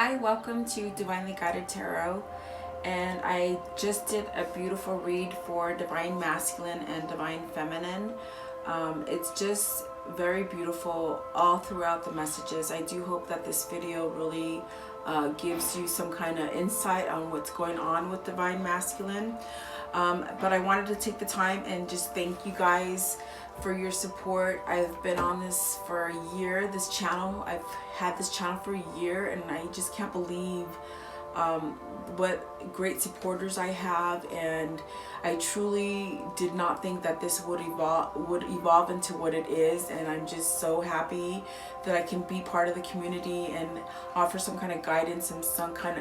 Hi, welcome to Divinely Guided Tarot, and I just did a beautiful read for Divine Masculine and Divine Feminine. It's just very beautiful all throughout the messages. I do hope that this video really gives you some kind of insight on what's going on with Divine Masculine. But I wanted to take the time and just thank you guys for your support. I've been on this for a year, this channel. I've had this channel for a year, and I just can't believe what great supporters I have, and I truly did not think that this would evolve into what it is, and I'm just so happy that I can be part of the community and offer some kind of guidance and some kind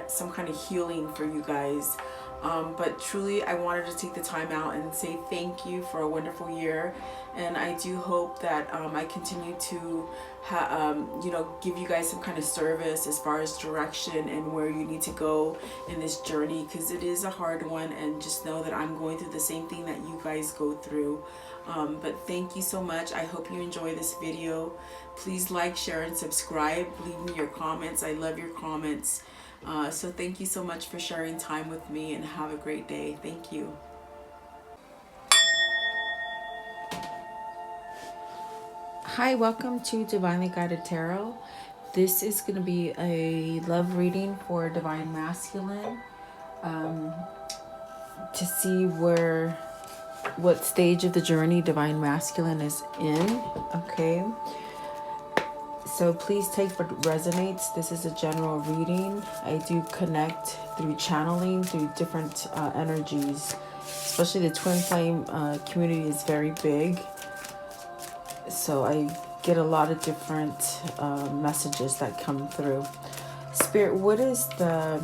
of healing for you guys. But truly, I wanted to take the time out and say thank you for a wonderful year, and I do hope that I continue to give you guys some kind of service as far as direction and where you need to go in this journey, because it is a hard one, and just know that I'm going through the same thing that you guys go through. But thank you so much. I hope you enjoy this video. Please like, share, and subscribe. Leave me your comments. I love your comments. So thank you so much for sharing time with me, and have a great day. Thank you. Hi, welcome to Divinely Guided Tarot. This is going to be a love reading for Divine Masculine, to see what stage of the journey Divine Masculine is in. Okay. So please take what resonates. This is a general reading. I do connect through channeling, through different energies. Especially the twin flame community is very big. So I get a lot of different messages that come through. Spirit, what is the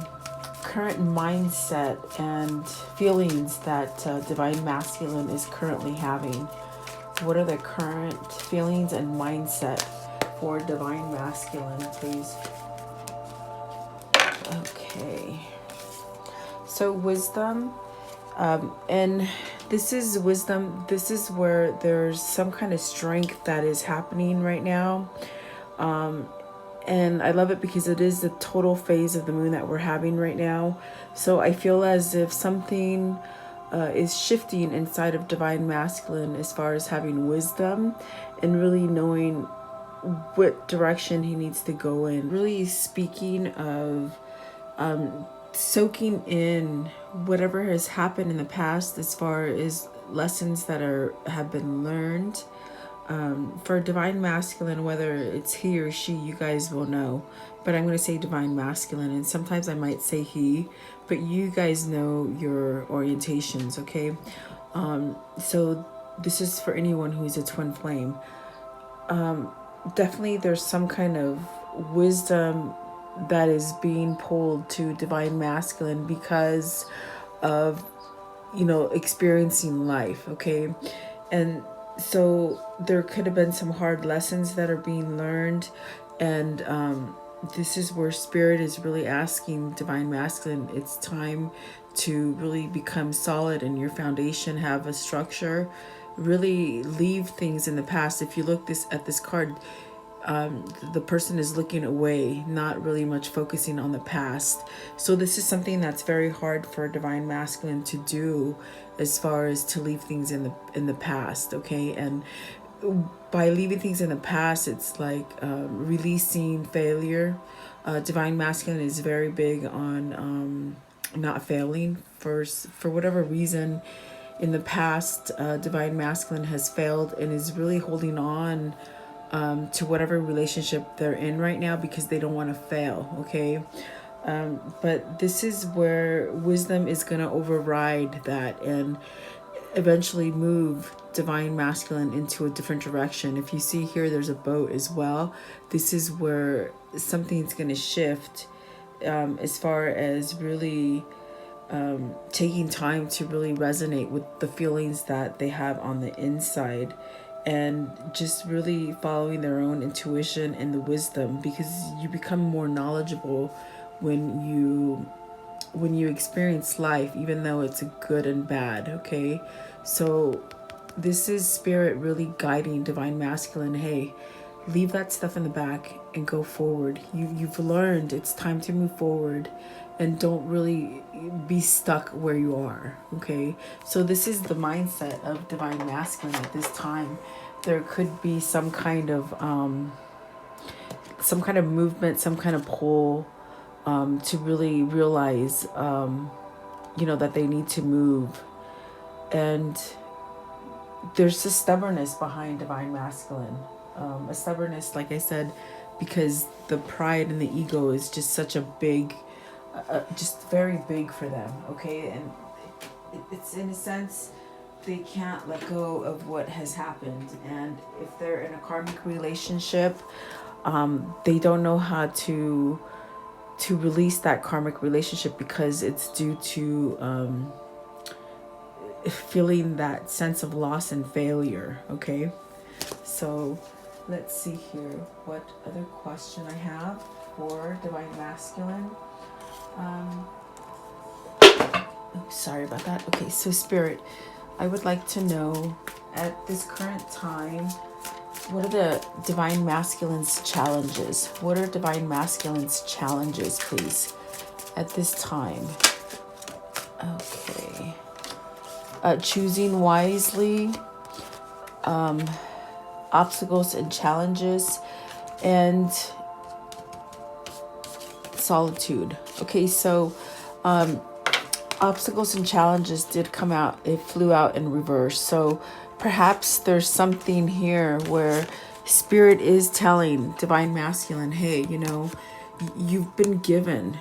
current mindset and feelings that Divine Masculine is currently having? What are the current feelings and mindset for Divine Masculine, please? Okay. So wisdom, and this is wisdom. This is where there's some kind of strength that is happening right now. And I love it because it is the total phase of the moon that we're having right now. So I feel as if something is shifting inside of Divine Masculine as far as having wisdom and really knowing what direction he needs to go in. Really speaking of soaking in whatever has happened in the past as far as lessons that have been learned. For Divine Masculine, whether it's he or she, you guys will know, but I'm going to say Divine Masculine, and sometimes I might say he, but you guys know your orientations. Okay. So this is for anyone who's a twin flame. Definitely there's some kind of wisdom that is being pulled to Divine Masculine because of, experiencing life. Okay. And so there could have been some hard lessons that are being learned, and this is where Spirit is really asking Divine Masculine, it's time to really become solid in your foundation, have a structure, really leave things in the past. If you look at this card, the person is looking away, not really much focusing on the past. So this is something that's very hard for Divine Masculine to do, as far as to leave things in the past. Okay. And by leaving things in the past, it's like releasing failure. Divine Masculine is very big on not failing. For whatever reason in the past, Divine Masculine has failed and is really holding on to whatever relationship they're in right now because they don't want to fail. Okay. But this is where wisdom is going to override that and eventually move Divine Masculine into a different direction. If you see here, there's a boat as well. This is where something's going to shift as far as really taking time to really resonate with the feelings that they have on the inside, and just really following their own intuition and the wisdom, because you become more knowledgeable when you experience life, even though it's a good and bad. Okay. So this is Spirit really guiding Divine Masculine. Hey, leave that stuff in the back and go forward. You've learned it's time to move forward, and don't really be stuck where you are. Okay, so this is the mindset of divine masculine at this time. There could be some kind of movement, some kind of pull, to really realize that they need to move. And there's a stubbornness behind divine masculine. A stubbornness, like I said, because the pride and the ego is just such a big, just very big for them, okay? And it's in a sense, they can't let go of what has happened. And if they're in a karmic relationship, they don't know how to release that karmic relationship, because it's due to feeling that sense of loss and failure, okay? So let's see here what other question I have for divine masculine. Sorry about that. Okay, so Spirit, I would like to know at this current time, what are the divine masculine's challenges? What are divine masculine's challenges, please, at this time? Okay. Choosing wisely, obstacles and challenges, and solitude. Okay, so obstacles and challenges did come out. It flew out in reverse. So perhaps there's something here where Spirit is telling divine masculine, hey, you've been given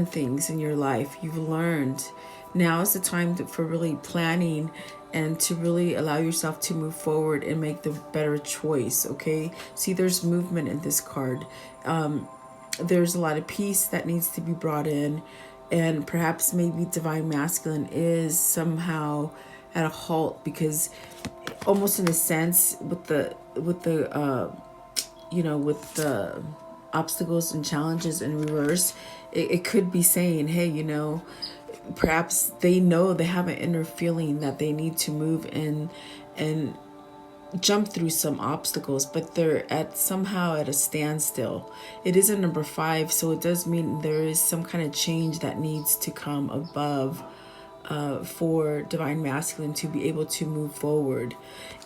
things in your life. You've learned. Now is the time for really planning and to really allow yourself to move forward and make the better choice, okay? See, there's movement in this card. There's a lot of peace that needs to be brought in, and perhaps maybe divine masculine is somehow at a halt, because almost in a sense with the obstacles and challenges in reverse, it could be saying, hey, perhaps they know they have an inner feeling that they need to move in and jump through some obstacles, but they're somehow at a standstill. It is a number 5, so it does mean there is some kind of change that needs to come above for divine masculine to be able to move forward.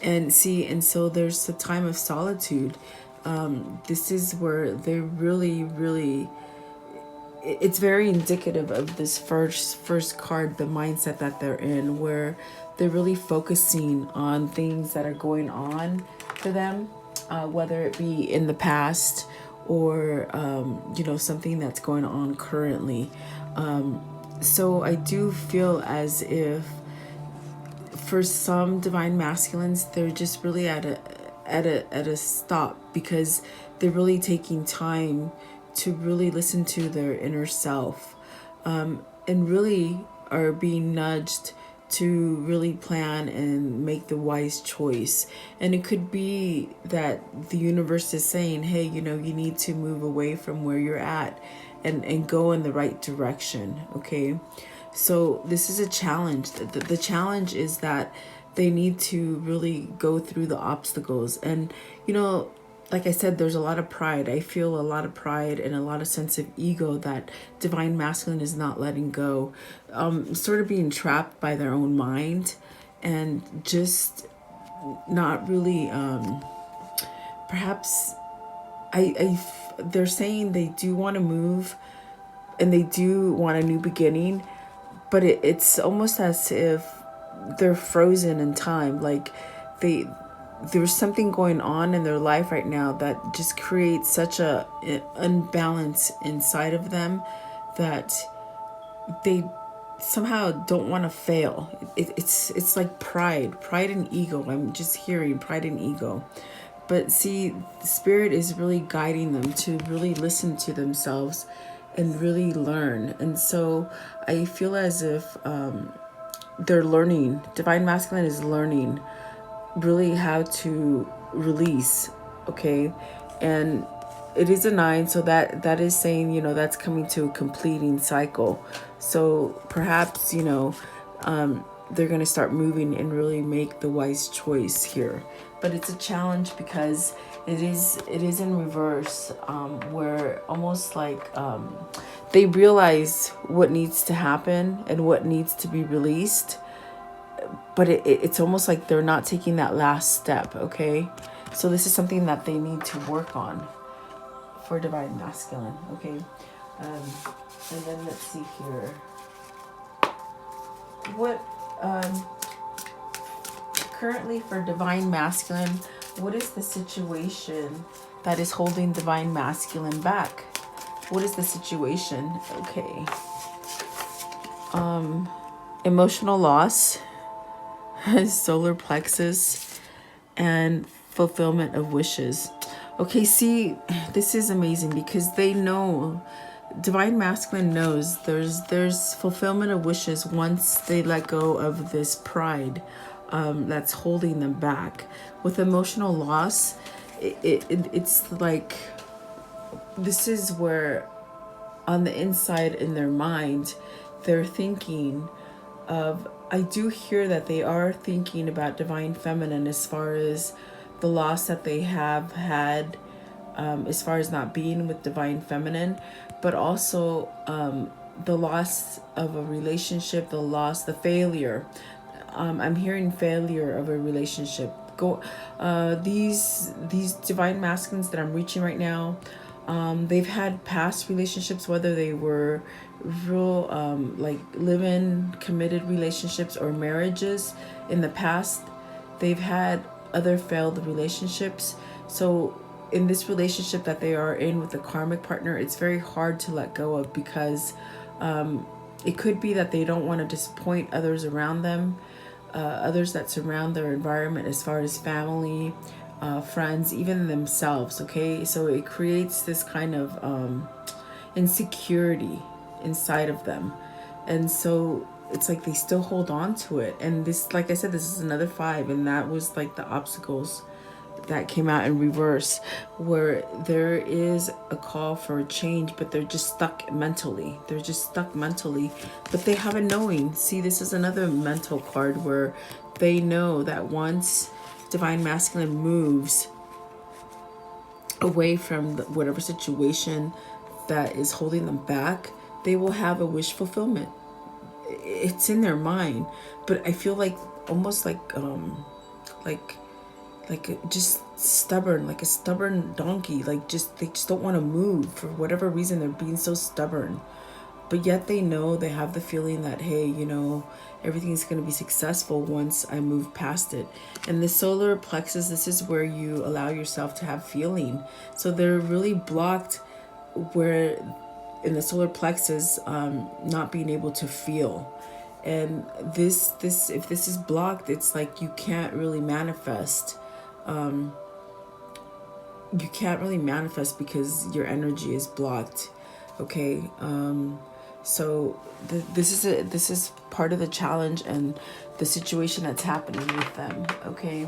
And so there's a time of solitude. This is where they're really, it's very indicative of this first card, the mindset that they're in, where they're really focusing on things that are going on for them, whether it be in the past or something that's going on currently. So I do feel as if for some divine masculines, they're just really at a stop, because they're really taking time to really listen to their inner self, and really are being nudged to really plan and make the wise choice. And it could be that the universe is saying, hey, you need to move away from where you're at and go in the right direction, okay? So this is a challenge. The challenge is that they need to really go through the obstacles. And, like I said, there's a lot of pride. I feel a lot of pride and a lot of sense of ego that divine masculine is not letting go. Sort of being trapped by their own mind and just not really, perhaps they're saying they do want to move and they do want a new beginning, but it's almost as if they're frozen in time. Like there's something going on in their life right now that just creates such a unbalance inside of them that they somehow don't want to fail. It's like pride and ego. I'm just hearing pride and ego. But see, the Spirit is really guiding them to really listen to themselves and really learn. And so I feel as if they're learning. Divine masculine is learning really how to release, okay? And it is a 9, so that is saying, that's coming to a completing cycle. So perhaps, they're going to start moving and really make the wise choice here. But it's a challenge because It is in reverse, where almost like they realize what needs to happen and what needs to be released, but it's almost like they're not taking that last step. Okay, so this is something that they need to work on for divine masculine. Okay, and then let's see here. What currently for divine masculine, what is the situation that is holding divine masculine back? What is the situation? Okay. Emotional loss, solar plexus, and fulfillment of wishes. Okay, see, this is amazing because they know, divine masculine knows there's fulfillment of wishes once they let go of this pride that's holding them back. With emotional loss, it's like, this is where on the inside in their mind they're thinking of, I do hear that they are thinking about divine feminine as far as the loss that they have had, as far as not being with divine feminine, but also the loss of a relationship, the failure. I'm hearing failure of a relationship. These divine masculines that I'm reaching right now, they've had past relationships, whether they were real like live-in committed relationships or marriages in the past. They've had other failed relationships. So in this relationship that they are in with the karmic partner, it's very hard to let go of, because it could be that they don't want to disappoint others around them, others that surround their environment, as far as family, friends, even themselves. Okay, so it creates this kind of insecurity inside of them, and so it's like they still hold on to it. And this, like I said, this is another 5, and that was like the obstacles that came out in reverse, where there is a call for a change, but they're just stuck mentally. But they have a knowing. See, this is another mental card where they know that once divine masculine moves away from whatever situation that is holding them back, they will have a wish fulfillment. It's in their mind, but I feel like almost like just stubborn, like a stubborn donkey. Like they just don't want to move for whatever reason. They're being so stubborn, but yet they know, they have the feeling that, hey, everything's going to be successful once I move past it. And the solar plexus, this is where you allow yourself to have feeling. So they're really blocked where in the solar plexus, not being able to feel. And this if this is blocked, it's like you can't really manifest. You can't really manifest because your energy is blocked. Okay, so this is part of the challenge and the situation that's happening with them. Okay,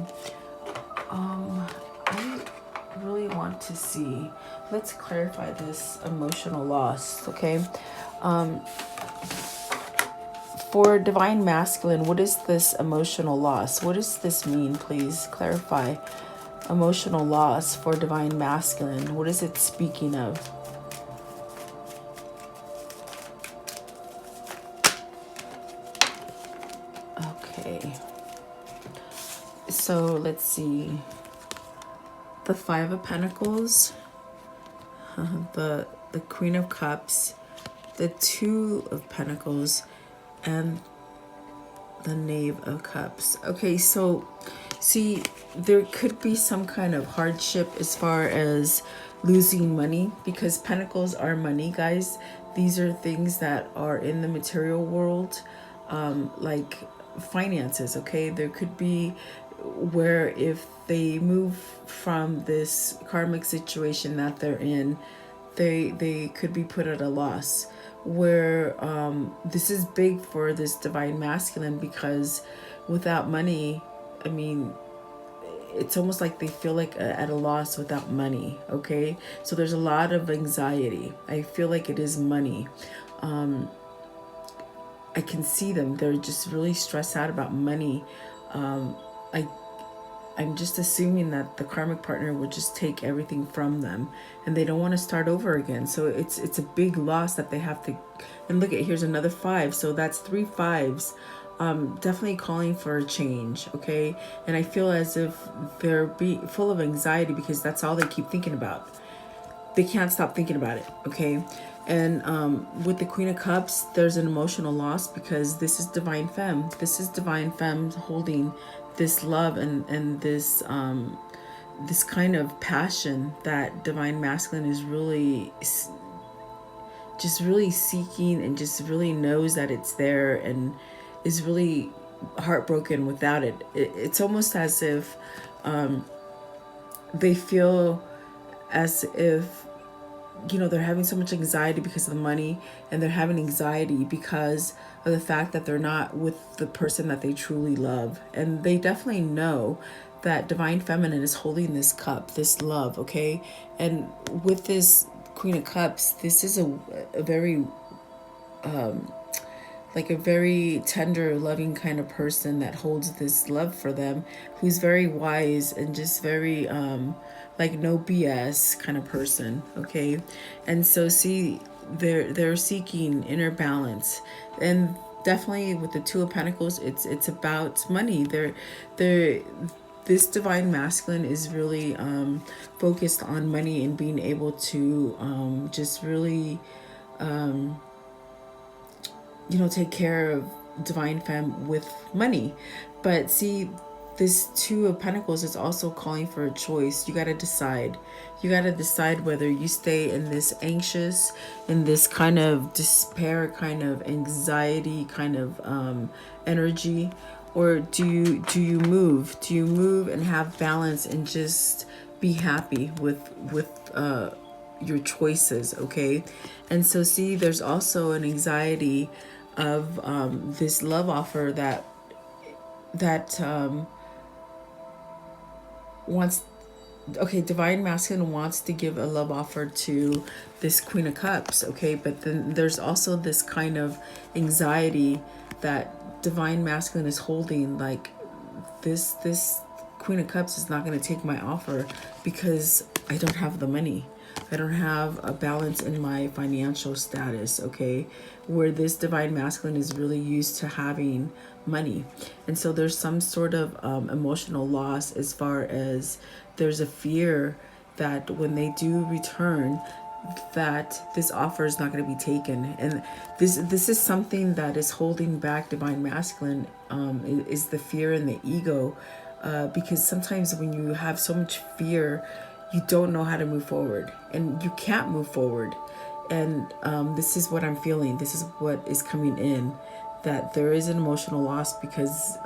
I really want to see. Let's clarify this emotional loss. Okay, for divine masculine, what is this emotional loss? What does this mean? Please clarify. Emotional loss for divine masculine. What is it speaking of? Okay. So let's see. The 5 of Pentacles, the Queen of Cups, the 2 of Pentacles, and the Knave of Cups. Okay, so see, there could be some kind of hardship as far as losing money, because Pentacles are money, guys. These are things that are in the material world, like finances. Okay, there could be where if they move from this karmic situation that they're in, they could be put at a loss, where this is big for this divine masculine, because without money, I mean, it's almost like they feel like at a loss without money. Okay, so there's a lot of anxiety. I feel like it is money. I can see them, they're just really stressed out about money. I'm just assuming that the karmic partner will just take everything from them, and they don't want to start over again. So it's a big loss that they have to. And look at, here's another 5, so that's 3 5s. Definitely calling for a change, okay? And I feel as if they're full of anxiety because that's all they keep thinking about. They can't stop thinking about it, okay? And with the Queen of Cups, there's an emotional loss because this is Divine Femme. This is Divine Femme holding this love and this this kind of passion that Divine Masculine is really just really seeking, and just really knows that it's there, and is really heartbroken without it. It's almost as if they feel as if, you know, they're having so much anxiety because of the money, and they're having anxiety because of the fact that they're not with the person that they truly love. And they definitely know that Divine Feminine is holding this cup, this love, okay? And with this Queen of Cups, this is a very like a very tender, loving kind of person that holds this love for them, who's very wise and just very like no BS kind of person, okay? And so see, they're seeking inner balance. And definitely with the Two of Pentacles, it's about money. This Divine Masculine is really focused on money and being able to just really you know, take care of Divine Femme with money. But see, this Two of Pentacles is also calling for a choice. You got to decide. You got to decide whether you stay in this anxious, in this kind of despair, kind of anxiety, kind of energy, or do you move? Do you move and have balance and just be happy with your choices, okay? And so see, there's also an anxiety of this love offer that wants, okay, Divine Masculine wants to give a love offer to this Queen of Cups, okay? But then there's also this kind of anxiety that Divine Masculine is holding, like this Queen of Cups is not going to take my offer because I don't have the money. I don't have a balance in my financial status, okay? Where this Divine Masculine is really used to having money. And so there's some sort of emotional loss, as far as there's a fear that when they do return, that this offer is not going to be taken. And this is something that is holding back Divine Masculine, is the fear and the ego, because sometimes when you have so much fear, you don't know how to move forward, and you can't move forward. And this is what I'm feeling. This is what is coming in, that there is an emotional loss because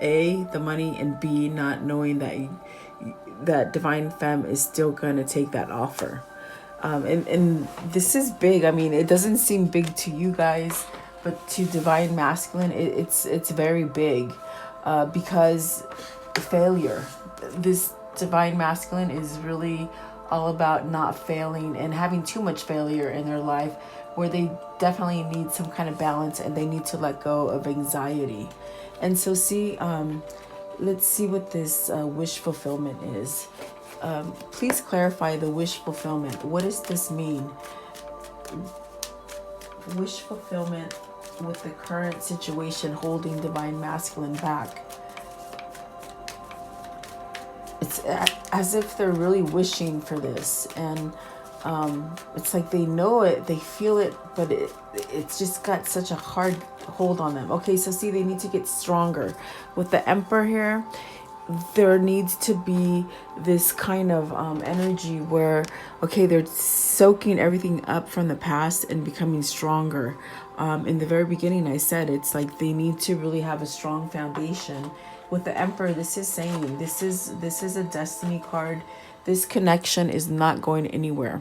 A, the money, and B, not knowing that Divine Femme is still going to take that offer. And this is big. I mean, it doesn't seem big to you guys, but to Divine Masculine, it's very big, because failure. This Divine Masculine is really all about not failing and having too much failure in their life, where they definitely need some kind of balance and they need to let go of anxiety. And so see, let's see what this wish fulfillment is. Please clarify the wish fulfillment. What does this mean? Wish fulfillment with the current situation holding Divine Masculine back. It's as if they're really wishing for this, and it's like they know it, they feel it, but it's just got such a hard hold on them. Okay, so see, they need to get stronger. With the Emperor here, there needs to be this kind of energy where, okay, they're soaking everything up from the past and becoming stronger. In the very beginning, I said it's like they need to really have a strong foundation. With the Emperor, this is saying this is a destiny card. This connection is not going anywhere.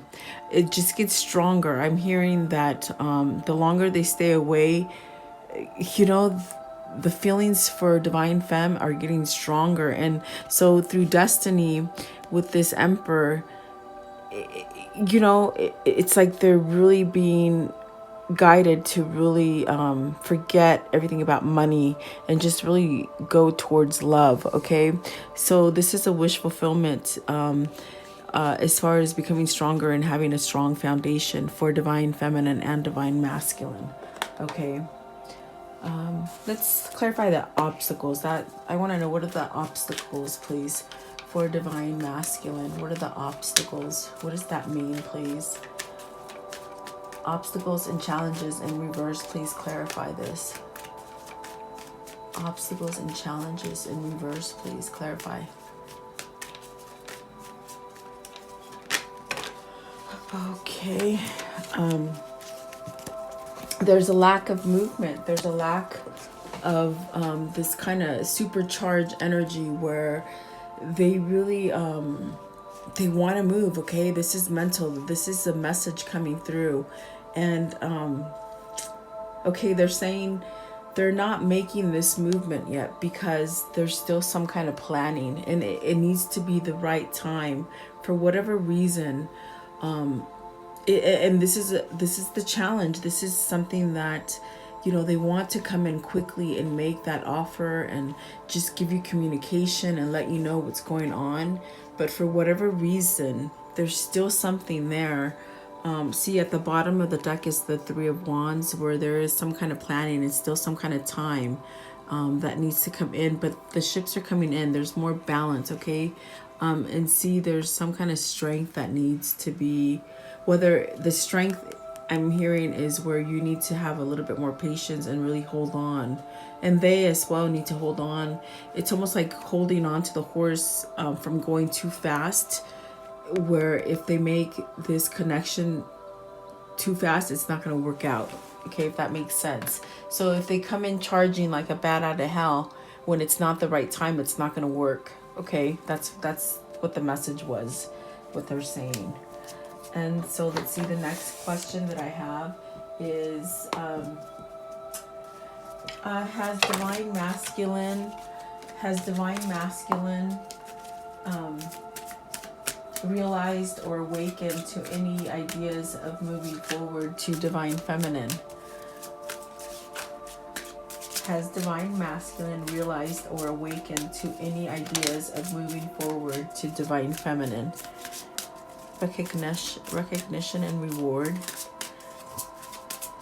It just gets stronger. I'm hearing that the longer they stay away, you know, the feelings for Divine Femme are getting stronger. And so through destiny, with this Emperor, you know, it's like they're really being guided to really forget everything about money and just really go towards love. Okay, so this is a wish fulfillment as far as becoming stronger and having a strong foundation for divine feminine and divine masculine. Okay, let's clarify the obstacles. That I want to know, what are the obstacles, please, for divine masculine? What are the obstacles? What does that mean, please? Obstacles and challenges in reverse, please clarify this. Obstacles and challenges in reverse, please clarify. Okay. There's a lack of movement. There's a lack of this kind of supercharged energy where they really they want to move. Okay, this is mental. This is a message coming through. And okay, they're saying they're not making this movement yet because there's still some kind of planning, and it needs to be the right time for whatever reason. And this is the challenge. This is something that, you know, they want to come in quickly and make that offer and just give you communication and let you know what's going on. But for whatever reason, there's still something there. See, at the bottom of the deck is the Three of Wands, where there is some kind of planning and still some kind of time that needs to come in. But the ships are coming in. There's more balance, okay? And see, there's some kind of strength that needs to be, whether the strength I'm hearing is where you need to have a little bit more patience and really hold on. And they as well need to hold on. It's almost like holding on to the horse from going too fast, where if they make this connection too fast, it's not going to work out. Okay, if that makes sense. So if they come in charging like a bat out of hell, when it's not the right time, it's not going to work. Okay, that's what the message was, what they're saying. And so let's see, the next question that I have is, has divine masculine realized or awakened to any ideas of moving forward to divine feminine? Has divine masculine realized or awakened to any ideas of moving forward to divine feminine? Recognition and reward.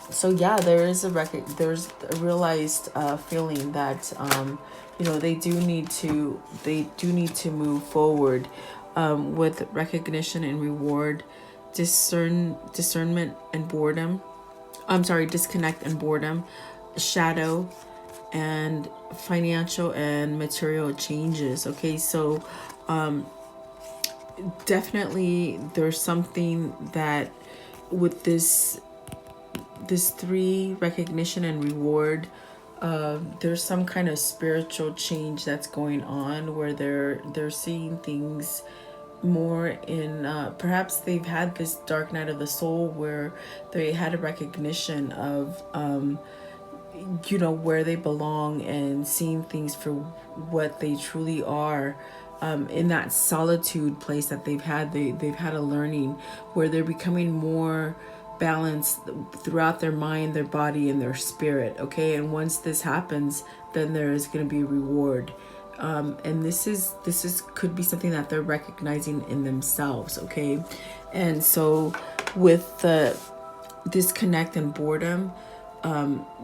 So yeah, there's a realized feeling that you know, they do need to move forward with recognition and reward, discernment and boredom. I'm sorry, disconnect and boredom, shadow, and financial and material changes. Okay, so definitely there's something that with this three, recognition and reward, there's some kind of spiritual change that's going on where they're seeing things more in perhaps they've had this dark night of the soul where they had a recognition of you know, where they belong and seeing things for what they truly are. In that solitude place that they've had a learning where they're becoming more balanced throughout their mind, their body, and their spirit. Okay, and once this happens, then there is going to be a reward. And this is could be something that they're recognizing in themselves. Okay, and so with the disconnect and boredom,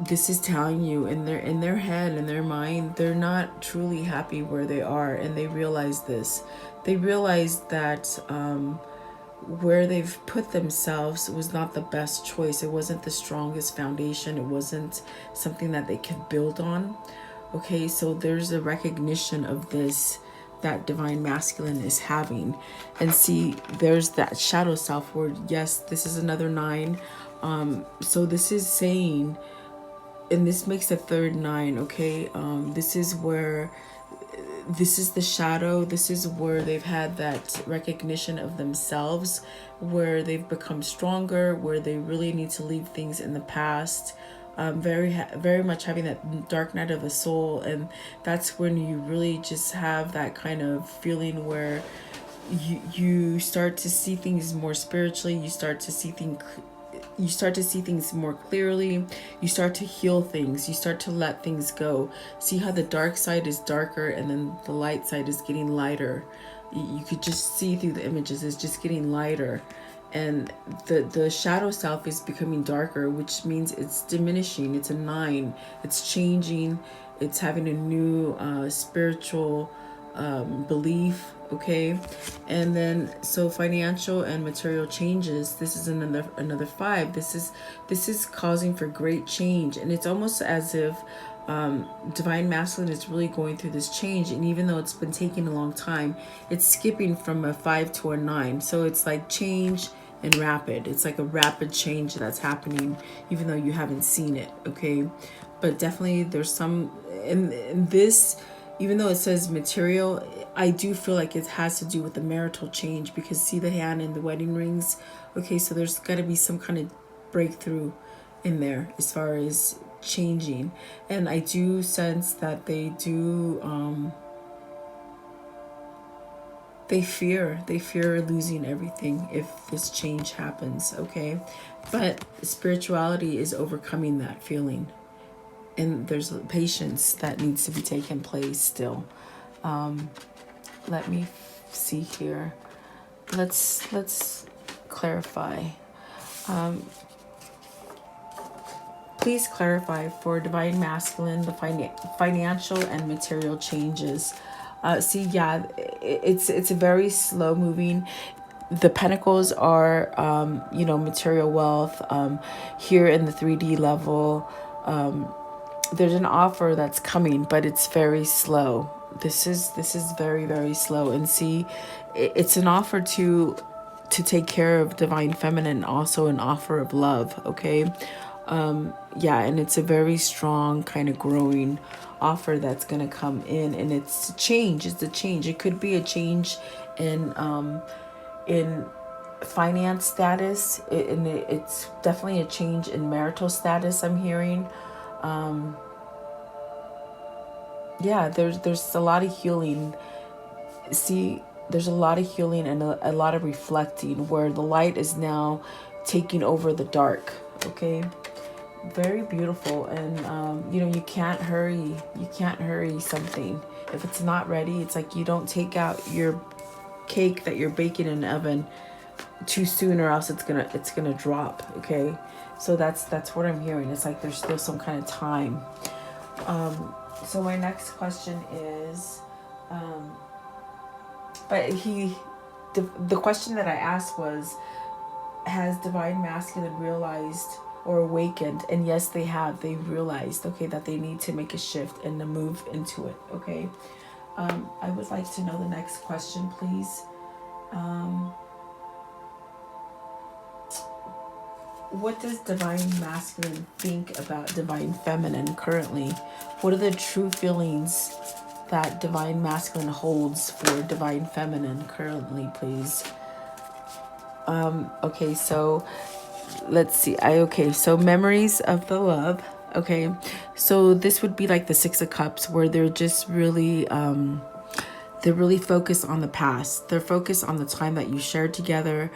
this is telling you in their head, in their mind, they're not truly happy where they are, and they realize this. They realize that where they've put themselves was not the best choice. It wasn't the strongest foundation. It wasn't something that they could build on. Okay, so there's a recognition of this that divine masculine is having. And see, there's that shadow self word. Yes, this is another 9. So this is saying, and this makes the third 9, okay? This is where, this is the shadow. This is where they've had that recognition of themselves, where they've become stronger, where they really need to leave things in the past. Very much having that dark night of the soul. And that's when you really just have that kind of feeling where you start to see things more spiritually. You start to see You start to see things more clearly. You start to heal things. You start to let things go. See how the dark side is darker and then the light side is getting lighter. You could just see through the images. It's just getting lighter. And the shadow self is becoming darker, which means it's diminishing. It's a 9. It's changing. It's having a new spiritual belief. Okay, and then so financial and material changes. This is another 5. This is causing for great change, and it's almost as if divine masculine is really going through this change. And even though it's been taking a long time, it's skipping from a 5 to a 9. So it's like change and rapid. It's like a rapid change that's happening, even though you haven't seen it. Okay, but definitely there's some in this. Even though it says material, I do feel like it has to do with the marital change, because see the hand and the wedding rings. Okay, so there's got to be some kind of breakthrough in there as far as changing. And I do sense that they do they fear losing everything if this change happens. Okay, but spirituality is overcoming that feeling, and there's patience that needs to be taken place still. Let me see here. Let's clarify. Please clarify for divine masculine the financial and material changes. See, yeah, it's a very slow moving. The pentacles are, material wealth. Here in the 3D level, there's an offer that's coming, but it's very slow. This is very, very slow. And see, it's an offer to take care of divine feminine, also an offer of love. Okay, and it's a very strong kind of growing offer that's gonna come in, and it's a change. It's a change. It could be a change in finance status, it's definitely a change in marital status. I'm hearing. There's a lot of healing. See, there's a lot of healing and a lot of reflecting, where the light is now taking over the dark. Okay, very beautiful. And you can't hurry something. If it's not ready, it's like you don't take out your cake that you're baking in the oven too soon, or else it's gonna drop. Okay, so that's what I'm hearing. It's like there's still some kind of time. So my next question is, the question that I asked was, has divine masculine realized or awakened? And yes, they have. They realized, okay, that they need to make a shift and to move into it. Okay, I would like to know the next question, please. What does divine masculine think about divine feminine currently? What are the true feelings that divine masculine holds for divine feminine currently, please? Okay, so let's see. So memories of the love. Okay, so this would be like the 6 of Cups, where they're just really they're really focused on the past. They're focused on the time that you shared together.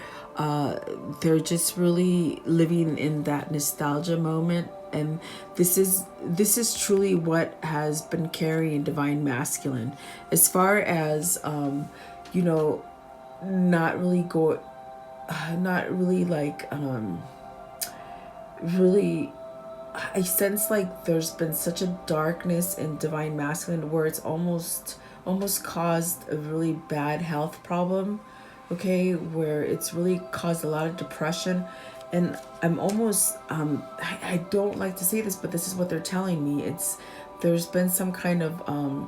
They're just really living in that nostalgia moment. And this is truly what has been carrying divine masculine, as far as not really really, I sense like there's been such a darkness in divine masculine, where it's almost caused a really bad health problem. Okay, where it's really caused a lot of depression. And I'm almost I don't like to say this, but this is what they're telling me. There's been some kind of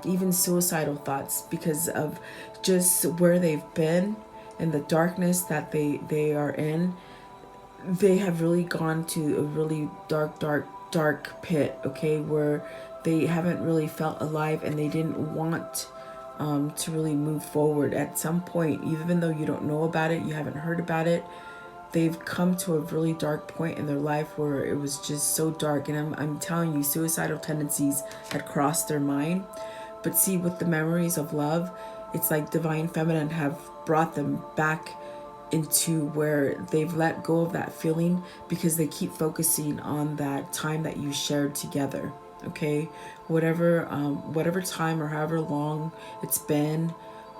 even suicidal thoughts, because of just where they've been and the darkness that they are in. They have really gone to a really dark pit. Okay, where they haven't really felt alive, and they didn't want to really move forward. At some point, even though you don't know about it, you haven't heard about it, they've come to a really dark point in their life where it was just so dark. And I'm telling you, suicidal tendencies had crossed their mind. But see, with the memories of love, it's like divine feminine have brought them back into where they've let go of that feeling because they keep focusing on that time that you shared together. Okay, whatever time or however long it's been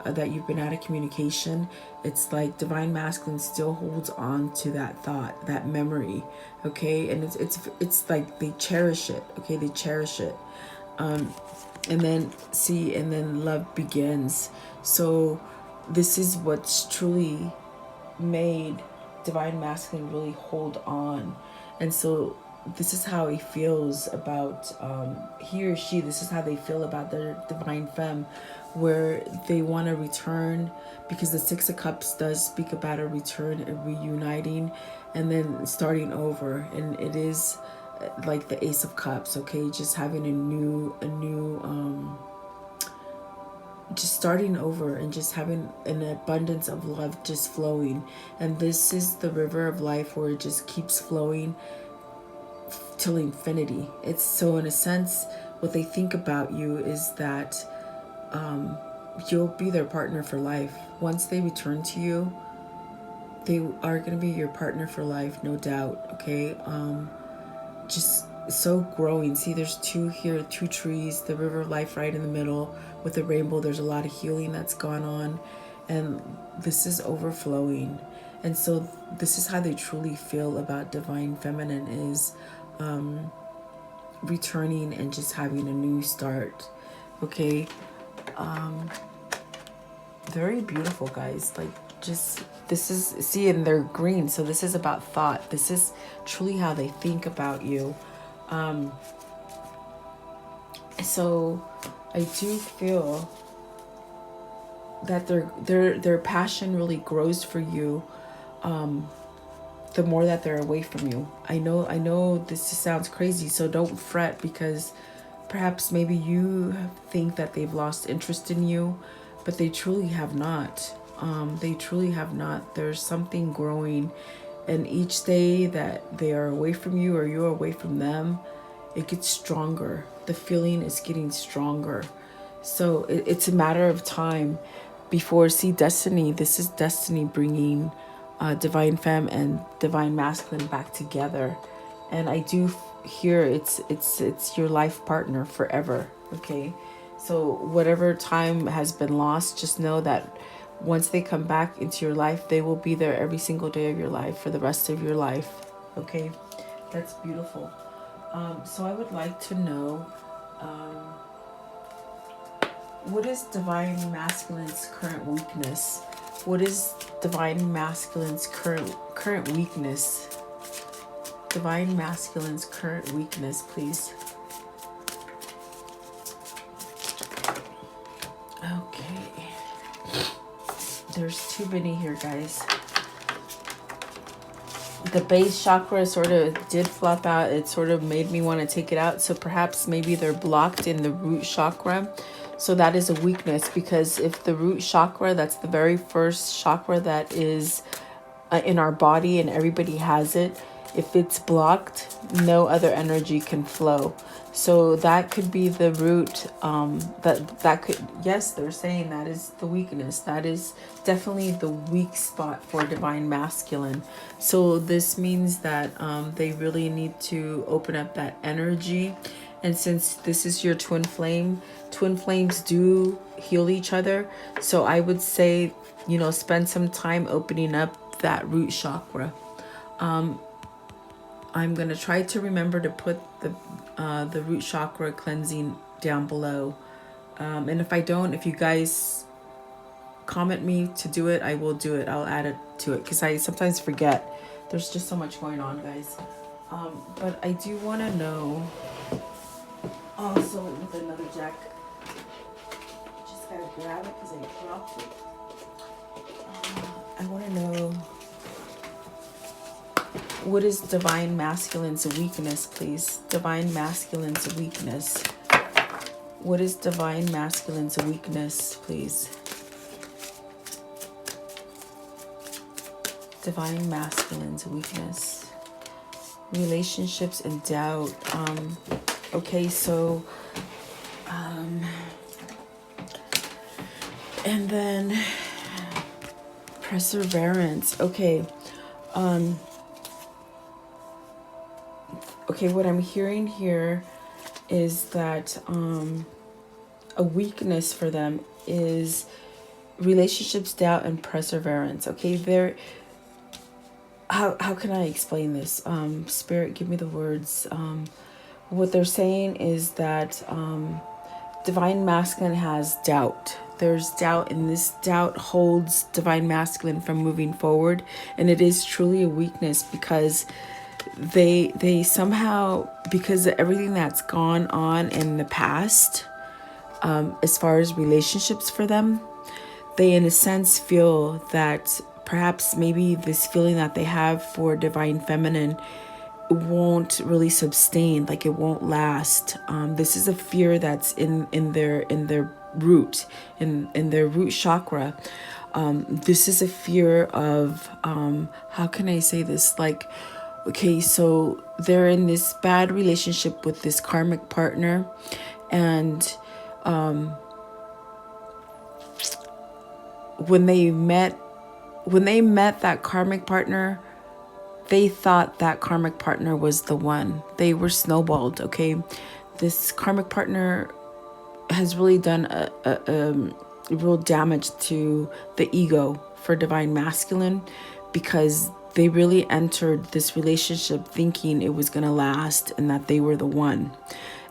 that you've been out of communication, it's like divine masculine still holds on to that thought, that memory. Okay, and it's like they cherish it. Okay, they cherish it. And then love begins. So this is what's truly made divine masculine really hold on. And so this is how he feels about he or she, this is how they feel about their divine femme, where they want to return, because the Six of Cups does speak about a return, a reuniting, and then starting over. And it is like the Ace of Cups. Okay, just having a new just starting over and just having an abundance of love just flowing. And this is the river of life where it just keeps flowing till infinity. It's so, in a sense, what they think about you is that you'll be their partner for life. Once they return to you, they are going to be your partner for life, no doubt. Okay, just so growing. See, there's two here, two trees, the river of life right in the middle with the rainbow. There's a lot of healing that's gone on, and this is overflowing. And so this is how they truly feel about divine feminine, is returning and just having a new start. Okay, very beautiful, guys. Like, just, this is, see, and they're green, so this is about thought. This is truly how they think about you. So I do feel that their passion really grows for you the more that they're away from you. I know this sounds crazy, so don't fret, because perhaps maybe you think that they've lost interest in you, but they truly have not. They truly have not. There's something growing, and each day that they are away from you or you're away from them, it gets stronger. The feeling is getting stronger. So it's a matter of time before, see, destiny, this is destiny bringing divine femme and divine masculine back together. And I do hear it's your life partner forever. Okay, so whatever time has been lost, just know that once they come back into your life, they will be there every single day of your life for the rest of your life. Okay, that's beautiful. So I would like to know, what is divine masculine's current weakness? What is divine masculine's current weakness? Divine masculine's current weakness, please. Okay. There's too many here, guys. The base chakra sort of did flop out. It sort of made me want to take it out. So perhaps maybe they're blocked in the root chakra. So that is a weakness, because if the root chakra, that's the very first chakra that is in our body, and everybody has it, if it's blocked, no other energy can flow. So that could be the root. That could, yes, they're saying that is the weakness. That is definitely the weak spot for divine masculine. So this means that they really need to open up that energy. And since this is your twin flame, twin flames do heal each other. So I would say, spend some time opening up that root chakra. I'm going to try to remember to put the root chakra cleansing down below. And if I don't, if you guys comment me to do it, I will do it. I'll add it to it, because I sometimes forget. There's just so much going on, guys. But I do want to know also with another deck. Just got to grab it because I dropped it. I want to know, what is divine masculine's weakness, please? Divine masculine's weakness. What is divine masculine's weakness, please? Divine masculine's weakness. Relationships and doubt. Okay, so and then Perseverance. Okay. Okay, what I'm hearing here is that a weakness for them is relationships, doubt, and perseverance. Okay, how can I explain this? Spirit, give me the words. What they're saying is that divine masculine has doubt. There's doubt, and this doubt holds divine masculine from moving forward, and it is truly a weakness because they somehow, because of everything that's gone on in the past, as far as relationships for them, they in a sense feel that perhaps maybe this feeling that they have for divine feminine won't really sustain, like it won't last. This is a fear that's in their root, in their root chakra. This is a fear of how can I say this, like, okay, so they're in this bad relationship with this karmic partner, and when they met that karmic partner, they thought that karmic partner was the one. They were snowballed, okay? This karmic partner has really done a real damage to the ego for divine masculine, because they really entered this relationship thinking it was going to last and that they were the one.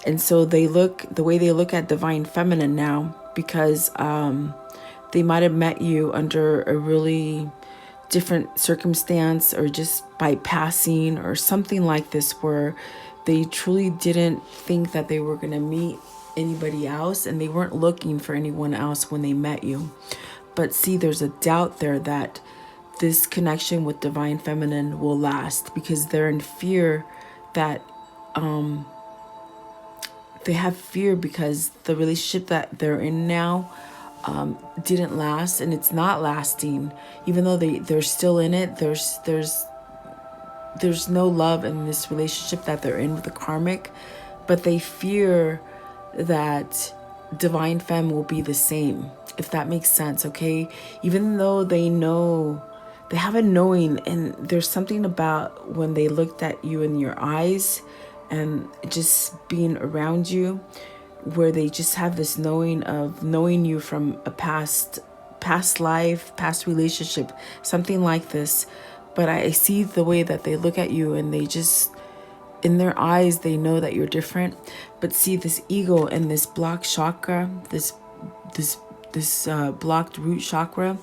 And so the way they look at divine feminine now, because they might have met you under a really different circumstance, or just by passing or something like this, where they truly didn't think that they were going to meet anybody else, and they weren't looking for anyone else when they met you. But see, there's a doubt there that this connection with divine feminine will last, because they're in fear that they have fear because the relationship that they're in now didn't last, and it's not lasting. Even though they're still in it, there's no love in this relationship that they're in with the karmic, but they fear that divine femme will be the same, if that makes sense. Okay, even though they know, they have a knowing, and there's something about when they looked at you in your eyes and just being around you, where they just have this knowing of knowing you from a past life, past relationship, something like this. But I see the way that they look at you, and they just, in their eyes, they know that you're different. But see, this ego and this blocked chakra, this blocked root chakra,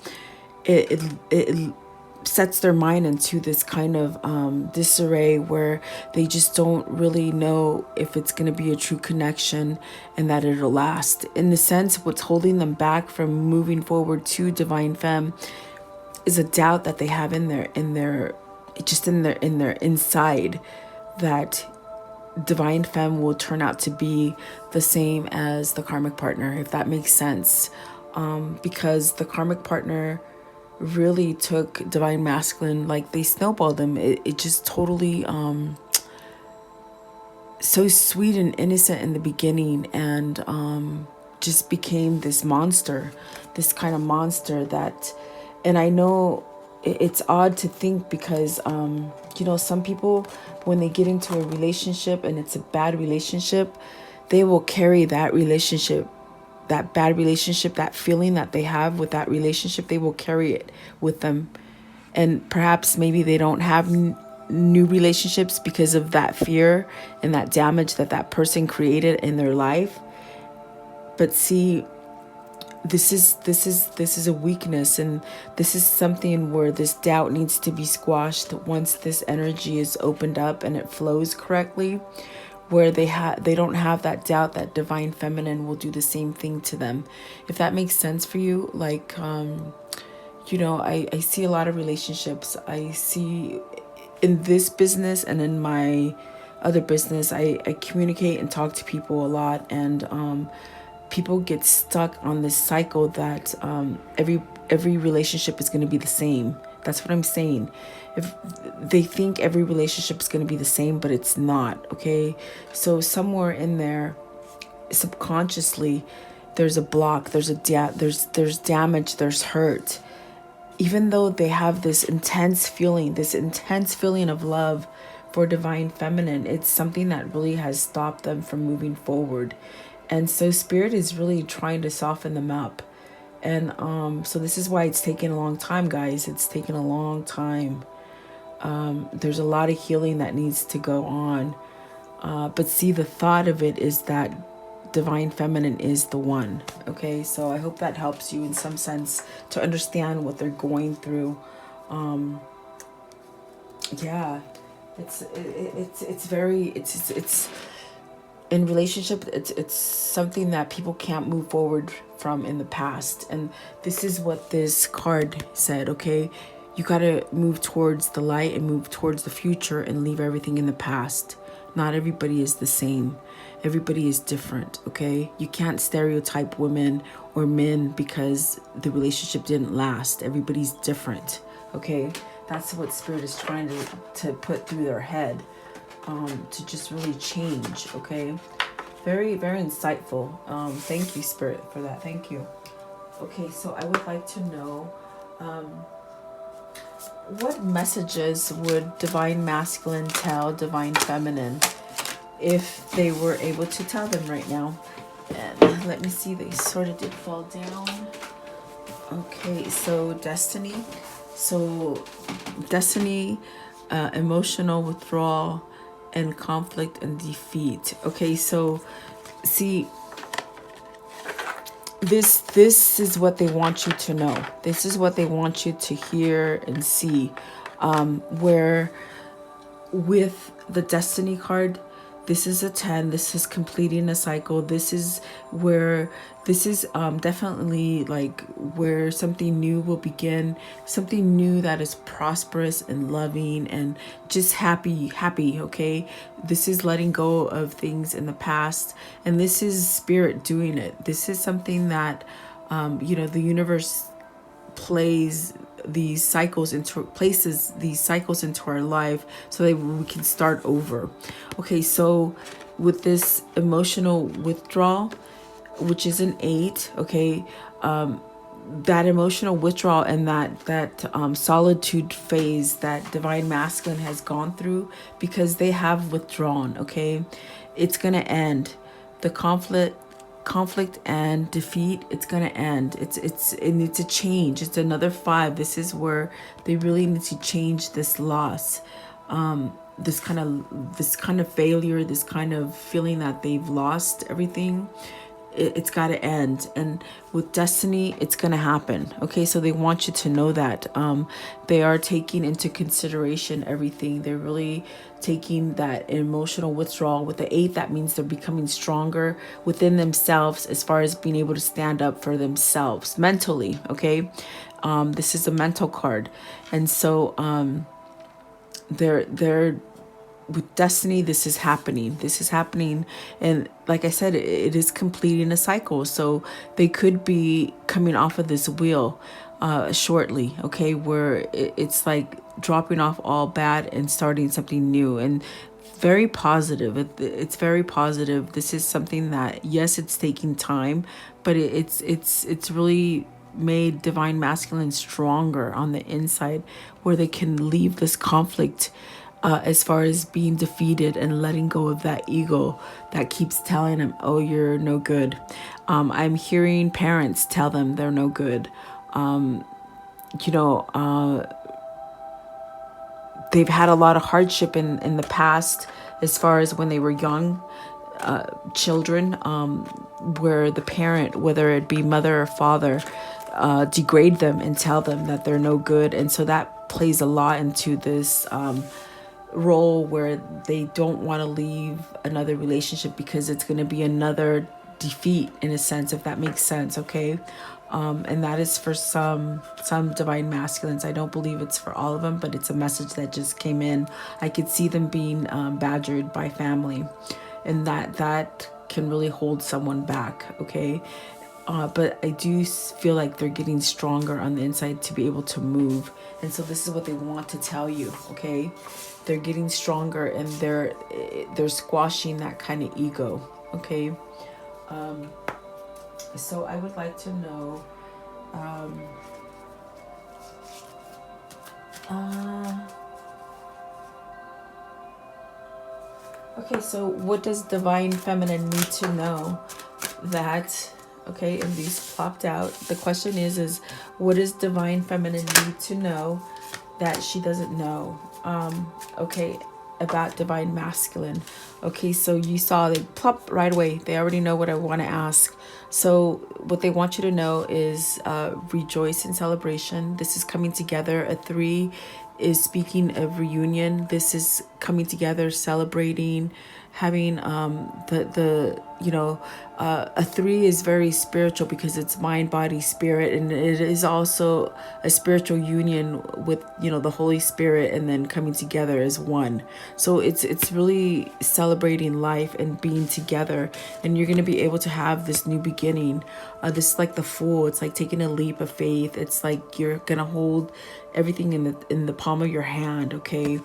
it sets their mind into this kind of disarray, where they just don't really know if it's going to be a true connection and that it'll last. In the sense, what's holding them back from moving forward to divine femme is a doubt that they have in their inside, that divine femme will turn out to be the same as the karmic partner, if that makes sense. Because the karmic partner really took divine masculine, like they snowballed them. It just totally so sweet and innocent in the beginning, and just became this monster, this kind of monster that, and I know it's odd to think, because some people, when they get into a relationship and it's a bad relationship, they will carry that relationship, that bad relationship, that feeling that they have with that relationship, they will carry it with them. And perhaps maybe they don't have new relationships because of that fear and that damage that person created in their life. But see, this is a weakness, and this is something where this doubt needs to be squashed once this energy is opened up and it flows correctly, where they don't have that doubt that divine feminine will do the same thing to them, if that makes sense for you. Like I see a lot of relationships. I see in this business and in my other business, I communicate and talk to people a lot, and people get stuck on this cycle that every relationship is going to be the same. That's what I'm saying. If they think every relationship is going to be the same, but it's not, okay? So somewhere in there, subconsciously, there's a block, there's damage, there's hurt. even though they have this intense feeling of love for divine feminine, it's something that really has stopped them from moving forward. And so spirit is really trying to soften them up. And so this is why it's taken a long time, guys. It's taken a long time. There's a lot of healing that needs to go on. But see, the thought of it is that divine feminine is the one. Okay, so I hope that helps you in some sense to understand what they're going through. Yeah, it's in relationship, it's something that people can't move forward from in the past. And this is what this card said. Okay, you got to move towards the light and move towards the future and leave everything in the past. Not everybody is the same. Everybody is different. Okay, you can't stereotype women or men because the relationship didn't last. Everybody's different. Okay, that's what spirit is trying to put through their head. To just really change. Okay, very, very insightful. Thank you, spirit, for that. Thank you. Okay, so I would like to know what messages would divine masculine tell divine feminine if they were able to tell them right now. And let me see, they sort of did fall down. Okay, so destiny. So destiny, emotional withdrawal, and conflict and defeat. Okay, so see, this is what they want you to know. This is what they want you to hear and see. Where with the destiny card, this is a 10. This is completing a cycle. This is where, this is definitely like where something new will begin. Something new that is prosperous and loving and just happy. Okay, this is letting go of things in the past, and this is spirit doing it. This is something that the universe places these cycles into our life so that we can start over. Okay, so with this emotional withdrawal, which is an 8, okay, that emotional withdrawal and that solitude phase that divine masculine has gone through, because they have withdrawn. Okay, it's gonna end. The conflict and defeat, it's gonna end. It needs to change. It's another 5. This is where they really need to change this loss, this kind of failure, this kind of feeling that they've lost everything. It's got to end. And with destiny, it's going to happen. Okay, so they want you to know that they are taking into consideration everything. They're really taking that emotional withdrawal. With the 8, that means they're becoming stronger within themselves as far as being able to stand up for themselves mentally. Okay, this is a mental card. And so they're with destiny, this is happening. And like I said, it is completing a cycle. So they could be coming off of this wheel shortly. Okay, where it's like dropping off all bad and starting something new, and very positive. It's very positive. This is something that, yes, it's taking time, but it's really made divine masculine stronger on the inside, where they can leave this conflict as far as being defeated and letting go of that ego that keeps telling them, oh, you're no good. I'm hearing parents tell them they're no good. They've had a lot of hardship in the past, as far as when they were young children, where the parent, whether it be mother or father, degrade them and tell them that they're no good. And so that plays a lot into this role where they don't want to leave another relationship, because it's going to be another defeat in a sense, if that makes sense. Okay, and that is for some divine masculines. I don't believe it's for all of them, but it's a message that just came in. I could see them being badgered by family, and that can really hold someone back. Okay, but I do feel like they're getting stronger on the inside to be able to move. And so this is what they want to tell you. Okay, they're getting stronger, and they're squashing that kind of ego. Okay, so I would like to know Okay, so what does divine feminine need to know that, okay, and these plopped out. The question is what does divine feminine need to know that she doesn't know? Okay, about divine masculine. Okay, so you saw they plop right away. They already know what I want to ask. So what they want you to know is rejoice in celebration. This is coming together. A 3 is speaking of reunion. This is coming together, celebrating, having the a 3 is very spiritual because it's mind, body, spirit, and it is also a spiritual union with the Holy Spirit, and then coming together as one. So it's really celebrating life and being together, and you're going to be able to have this new beginning. This is like the Fool. It's like taking a leap of faith. It's like you're gonna hold everything in the palm of your hand. Okay,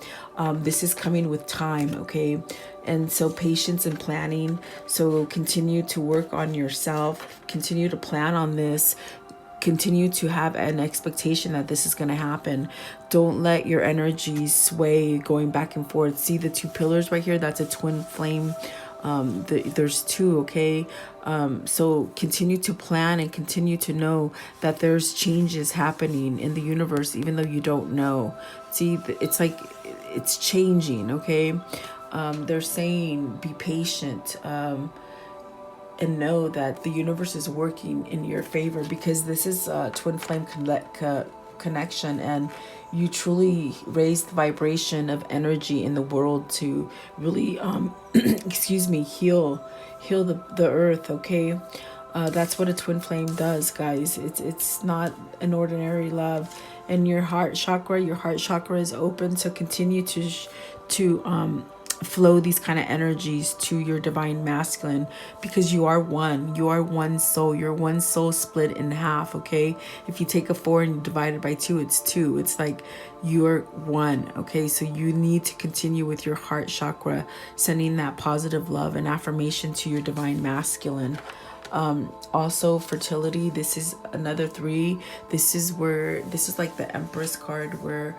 this is coming with time. Okay, and so patience and planning. So continue to work on yourself, continue to plan on this, continue to have an expectation that this is going to happen. Don't let your energies sway going back and forth. See the 2 pillars right here? That's a twin flame. There's 2. Okay, so continue to plan and continue to know that there's changes happening in the universe, even though you don't know. See, it's like it's changing. Okay, they're saying be patient, and know that the universe is working in your favor, because this is a twin flame connection, and you truly raise the vibration of energy in the world to really excuse me, heal the earth. Okay, that's what a twin flame does, guys. It's not an ordinary love. And your heart chakra is open, so continue to flow these kind of energies to your divine masculine, because you are one soul. You're one soul split in half. Okay, if you take a 4 and divide it by 2, it's 2. It's like you're one. Okay, so you need to continue with your heart chakra, sending that positive love and affirmation to your divine masculine. Also fertility, this is another 3. This is like the Empress card, where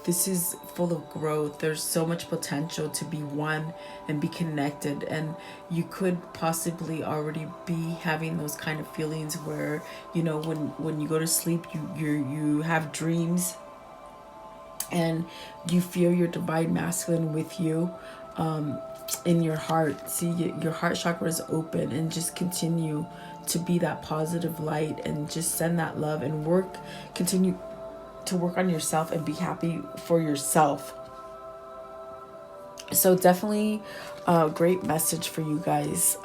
this is full of growth. There's so much potential to be one and be connected, and you could possibly already be having those kind of feelings where when you go to sleep, you have dreams and you feel your divine masculine with you in your heart. See, your heart chakra is open, and just continue to be that positive light, and just send that love, and continue to work on yourself and be happy for yourself. So definitely a great message for you guys.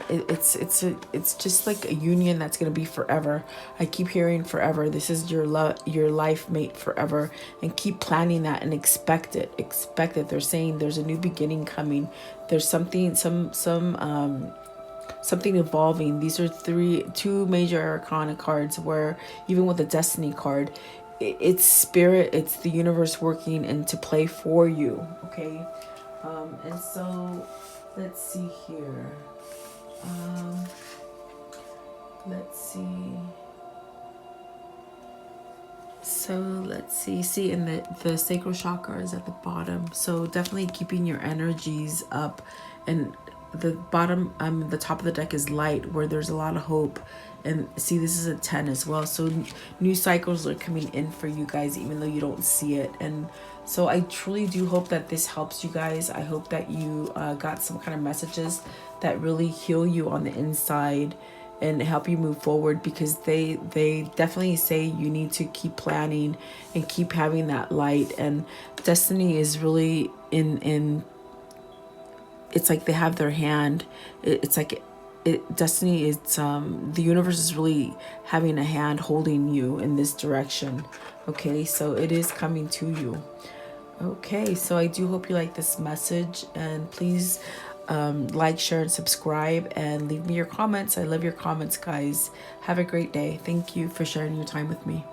It's just like a union that's going to be forever. I keep hearing forever. This is your life mate forever, and keep planning that and expect it. They're saying there's a new beginning coming. There's something evolving. These are 2 major arcana cards, where even with the destiny card, it's spirit, it's the universe working into play for you. Okay, and so let's see here. Let's see. So let's see. See, and the sacral chakra is at the bottom. So definitely keeping your energies up. And the bottom, the top of the deck is light, where there's a lot of hope. And see, this is a 10 as well. So new cycles are coming in for you guys, even though you don't see it. And so I truly do hope that this helps you guys. I hope that you got some kind of messages that really heal you on the inside and help you move forward, because they definitely say you need to keep planning and keep having that light. And destiny is really in it's like they have their hand. It's like destiny is the universe is really having a hand holding you in this direction. Okay, so it is coming to you. Okay, so I do hope you like this message, and please like, share, and subscribe, and leave me your comments. I love your comments, guys. Have a great day. Thank you for sharing your time with me.